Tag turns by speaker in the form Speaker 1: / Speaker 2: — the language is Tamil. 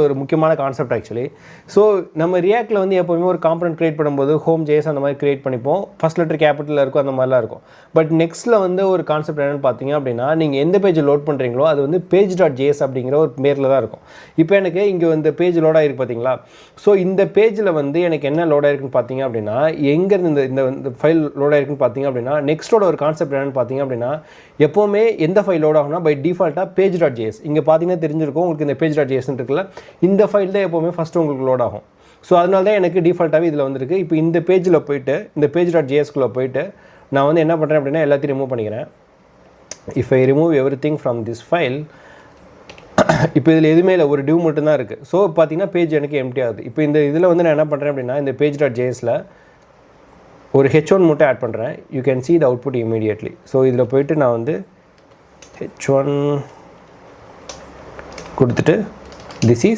Speaker 1: ஒரு முக்கியமான கான்செப்ட் ஆக்சுவலி. ஸோ நம்ம ரியாக்டில் வந்து எப்போவுமே ஒரு காம்பனன்ட் கிரியேட் பண்ணும்போது ஹோம் ஜேஸ் அந்த மாதிரி கிரியேட் பண்ணிப்போம். ஃபஸ்ட் லெட்டர் கேபிட்டலில் இருக்கும், அந்த மாதிரிலாம் இருக்கும். பட் நெக்ஸ்ட்டில் வந்து ஒரு கான்செப்ட் என்னென்னு பார்த்தீங்க அப்படின்னா, நீங்கள் எந்த பேஜ் லோட் பண்ணுறீங்களோ அது வந்து page.js அப்படிங்கிற ஒரு பேரில் தான் இருக்கும். இப்போ எனக்கு இங்கே இந்த பேஜ் லோட் ஆகிருக்கு பார்த்தீங்களா. ஸோ இந்த பேஜில் வந்து எனக்கு என்ன லோட் ஆகிருக்குன்னு பார்த்தீங்க அப்படின்னா, எங்கேருந்து இந்த ஃபைல் லோட் ஆகிருக்குன்னு பார்த்தீங்க அப்படின்னா, நெக்ஸ்ட்டோட ஒரு கான்செப்ட் என்னென்னு பார்த்தீங்க அப்படின்னா, எப்போவுமே எந்த ஃபைல் லோட் ஆகும்னா பை டிஃபால்ட்டாக page.js. இங்கே பார்த்தீங்கன்னா தெரிஞ்சிருக்கும் உங்களுக்கு இந்த page.js இருக்குல்ல, இந்த ஃபைல் தான் எப்போவுமே ஃபஸ்ட்டு உங்களுக்கு லோட் ஆகும். ஸோ அதனால தான் எனக்கு டிஃபால்ட்டாகவே இதில் வந்துருக்கு. இப்போ இந்த பேஜில் போய்ட்டு இந்த page.jsக்குள்ளே போய்ட்டு நான் வந்து என்ன பண்ணுறேன் அப்படின்னா எல்லாத்தையும் ரிமூவ் பண்ணிக்கிறேன். If I remove every thing from this file, இப்போ இதில் எதுவுமே இல்லை, ஒரு டிவ் மட்டும்தான் இருக்குது. ஸோ பார்த்தீங்கன்னா பேஜ் எனக்கு எம்டி ஆகுது. இப்போ இந்த இதில் வந்து நான் என்ன பண்ணுறேன் அப்படின்னா, இந்த page.jsல ஒரு h1 மட்டும் ஆட் பண்ணுறேன். You can see the output immediately. So இதில் போய்ட்டு நான் வந்து h1 கொடுத்துட்டு this is